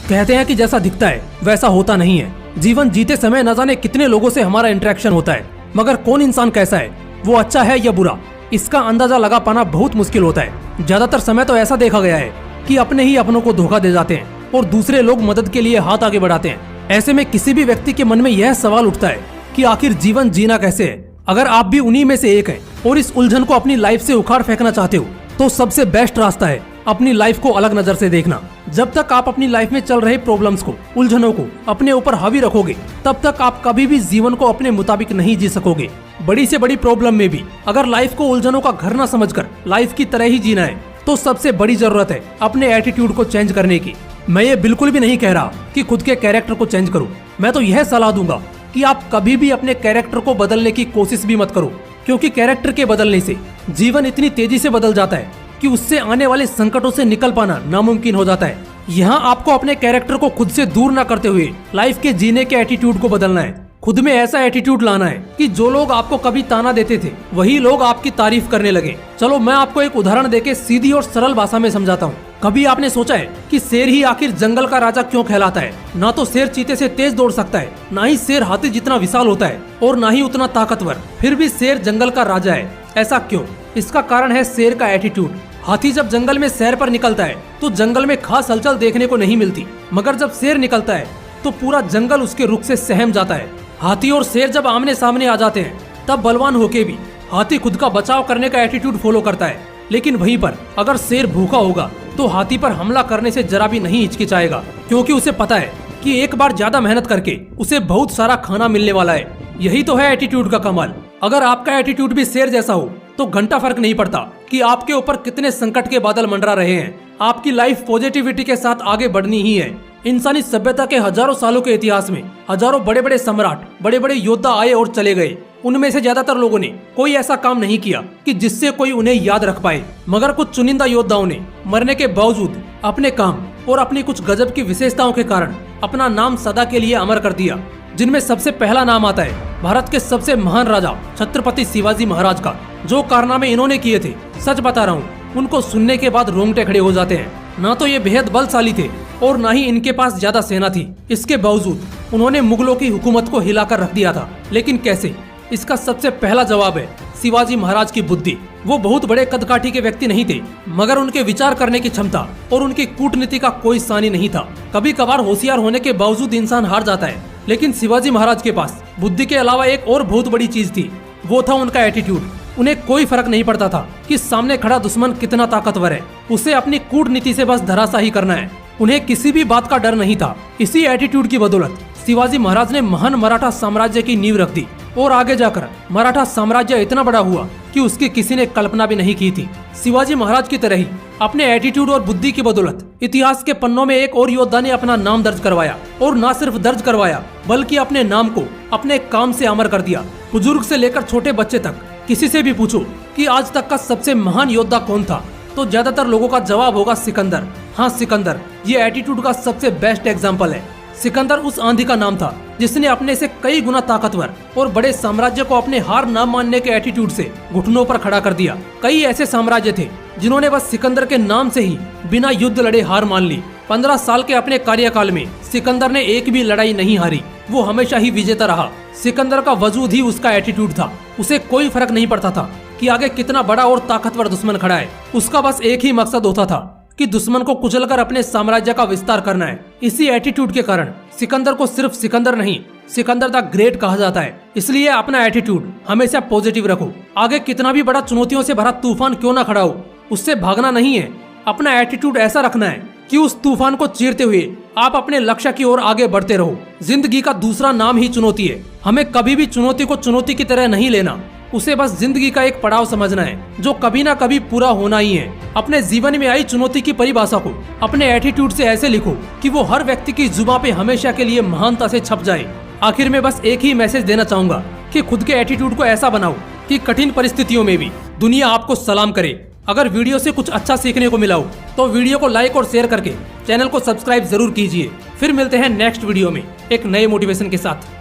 कहते हैं कि जैसा दिखता है वैसा होता नहीं है। जीवन जीते समय न जाने कितने लोगों से हमारा इंटरेक्शन होता है, मगर कौन इंसान कैसा है, वो अच्छा है या बुरा, इसका अंदाजा लगा पाना बहुत मुश्किल होता है। ज्यादातर समय तो ऐसा देखा गया है कि अपने ही अपनों को धोखा दे जाते हैं और दूसरे लोग मदद के लिए हाथ आगे बढ़ाते हैं। ऐसे में किसी भी व्यक्ति के मन में यह सवाल उठता है कि आखिर जीवन जीना कैसे है। अगर आप भी उन्हीं में से एक हैं और इस उलझन को अपनी लाइफ से उखाड़ फेंकना चाहते हो तो सबसे बेस्ट रास्ता है अपनी लाइफ को अलग नजर से देखना। जब तक आप अपनी लाइफ में चल रहे प्रॉब्लम्स को, उलझनों को अपने ऊपर हावी रखोगे, तब तक आप कभी भी जीवन को अपने मुताबिक नहीं जी सकोगे। बड़ी से बड़ी प्रॉब्लम में भी अगर लाइफ को उलझनों का घर न समझकर लाइफ की तरह ही जीना है तो सबसे बड़ी जरूरत है अपने एटीट्यूड को चेंज करने की। मैं ये बिल्कुल भी नहीं कह रहा कि खुद के कैरेक्टर को चेंज करो। मैं तो यह सलाह दूंगा कि आप कभी भी अपने कैरेक्टर को बदलने की कोशिश भी मत करो, क्योंकि कैरेक्टर के बदलने से जीवन इतनी तेजी से बदल जाता है कि उससे आने वाले संकटों से निकल पाना नामुमकिन हो जाता है। यहाँ आपको अपने कैरेक्टर को खुद से दूर न करते हुए लाइफ के जीने के एटीट्यूड को बदलना है। खुद में ऐसा एटीट्यूड लाना है कि जो लोग आपको कभी ताना देते थे वही लोग आपकी तारीफ करने लगे। चलो मैं आपको एक उदाहरण देके सीधी और सरल भाषा में समझाता हूँ। कभी आपने सोचा है कि शेर ही आखिर जंगल का राजा क्यों कहलाता है? ना तो शेर चीते से तेज दौड़ सकता है, ना ही शेर हाथी जितना विशाल होता है और ना ही उतना ताकतवर, फिर भी शेर जंगल का राजा है। ऐसा क्यों? इसका कारण है शेर का एटीट्यूड। हाथी जब जंगल में सैर पर निकलता है तो जंगल में खास हलचल देखने को नहीं मिलती, मगर जब शेर निकलता है तो पूरा जंगल उसके रुख से सहम जाता है। हाथी और शेर जब आमने सामने आ जाते हैं तब बलवान होके भी हाथी खुद का बचाव करने का एटीट्यूड फॉलो करता है, लेकिन वहीं पर अगर शेर भूखा होगा तो हाथी पर हमला करने से जरा भी नहीं हिचकिचाएगा, क्योंकि उसे पता है कि एक बार ज्यादा मेहनत करके उसे बहुत सारा खाना मिलने वाला है। यही तो है एटीट्यूड का कमाल। अगर आपका एटीट्यूड भी शेर जैसा हो तो घंटा फर्क नहीं पड़ता कि आपके ऊपर कितने संकट के बादल मंडरा रहे हैं, आपकी लाइफ पॉजिटिविटी के साथ आगे बढ़नी ही है। इंसानी सभ्यता के हजारों सालों के इतिहास में हजारों बड़े बड़े सम्राट, बड़े बड़े योद्धा आए और चले गए। उनमें से ज्यादातर लोगों ने कोई ऐसा काम नहीं किया कि जिससे कोई उन्हें याद रख पाए, मगर कुछ चुनिंदा योद्धाओं ने मरने के बावजूद अपने काम और अपनी कुछ गजब की विशेषताओं के कारण अपना नाम सदा के लिए अमर कर दिया। जिनमें सबसे पहला नाम आता है भारत के सबसे महान राजा छत्रपति शिवाजी महाराज का। जो कारनामे इन्होंने किए थे, सच बता रहा हूँ, उनको सुनने के बाद रोंगटे खड़े हो जाते हैं। ना तो ये बेहद बलशाली थे और ना ही इनके पास ज्यादा सेना थी। इसके बावजूद उन्होंने मुगलों की हुकूमत को हिलाकर रख दिया था। लेकिन कैसे? इसका सबसे पहला जवाब है शिवाजी महाराज की बुद्धि। वो बहुत बड़े कदकाठी के व्यक्ति नहीं थे, मगर उनके विचार करने की क्षमता और उनकी कूटनीति का कोई सानी नहीं था। कभी कभार होशियार होने के बावजूद इंसान हार जाता है, लेकिन शिवाजी महाराज के पास बुद्धि के अलावा एक और बहुत बड़ी चीज थी, वो था उनका एटीट्यूड। उन्हें कोई फर्क नहीं पड़ता था कि सामने खड़ा दुश्मन कितना ताकतवर है, उसे अपनी कूटनीति से बस धराशाही करना है। उन्हें किसी भी बात का डर नहीं था। इसी एटीट्यूड की बदौलत शिवाजी महाराज ने महान मराठा साम्राज्य की नींव रख दी और आगे जाकर मराठा साम्राज्य इतना बड़ा हुआ कि उसकी किसी ने कल्पना भी नहीं की थी। शिवाजी महाराज की तरह ही अपने एटीट्यूड और बुद्धि की बदौलत इतिहास के पन्नों में एक और योद्धा ने अपना नाम दर्ज करवाया, और न सिर्फ दर्ज करवाया बल्कि अपने नाम को अपने काम से अमर कर दिया। बुजुर्ग से लेकर छोटे बच्चे तक किसी से भी पूछो कि आज तक का सबसे महान योद्धा कौन था, तो ज्यादातर लोगों का जवाब होगा सिकंदर। हाँ, सिकंदर ये एटीट्यूड का सबसे बेस्ट एग्जाम्पल है। सिकंदर उस आंधी का नाम था जिसने अपने से कई गुना ताकतवर और बड़े साम्राज्य को अपने हार न मानने के एटीट्यूड से घुटनों पर खड़ा कर दिया। कई ऐसे साम्राज्य थे जिन्होंने बस सिकंदर के नाम से ही बिना युद्ध लड़े हार मान ली। 15 साल के अपने कार्यकाल में सिकंदर ने एक भी लड़ाई नहीं हारी। वो हमेशा ही विजेता रहा। सिकंदर का वजूद ही उसका एटीट्यूड था। उसे कोई फर्क नहीं पड़ता था कि आगे कितना बड़ा और ताकतवर दुश्मन खड़ा है। उसका बस एक ही मकसद होता था कि दुश्मन को कुचलकर अपने साम्राज्य का विस्तार करना है। इसी एटीट्यूड के कारण सिकंदर को सिर्फ सिकंदर नहीं, सिकंदर द ग्रेट कहा जाता है। इसलिए अपना एटीट्यूड हमेशा पॉजिटिव रखो। आगे कितना भी बड़ा चुनौतियों से भरा तूफान क्यों ना खड़ा हो, उससे भागना नहीं है। अपना एटीट्यूड ऐसा रखना है कि उस तूफान को चीरते हुए आप अपने लक्ष्य की ओर आगे बढ़ते रहो। जिंदगी का दूसरा नाम ही चुनौती है। हमें कभी भी चुनौती को चुनौती की तरह नहीं लेना, उसे बस जिंदगी का एक पड़ाव समझना है जो कभी ना कभी पूरा होना ही है। अपने जीवन में आई चुनौती की परिभाषा को अपने एटीट्यूड से ऐसे लिखो कि वो हर व्यक्ति की जुबान पे हमेशा के लिए महानता से छप जाए। आखिर में बस एक ही मैसेज देना चाहूंगा कि खुद के एटीट्यूड को ऐसा बनाओ कि कठिन परिस्थितियों में भी दुनिया आपको सलाम करे। अगर वीडियो से कुछ अच्छा सीखने को मिला हो तो वीडियो को लाइक और शेयर करके चैनल को सब्सक्राइब जरूर कीजिए। फिर मिलते हैं नेक्स्ट वीडियो में एक नए मोटिवेशन के साथ।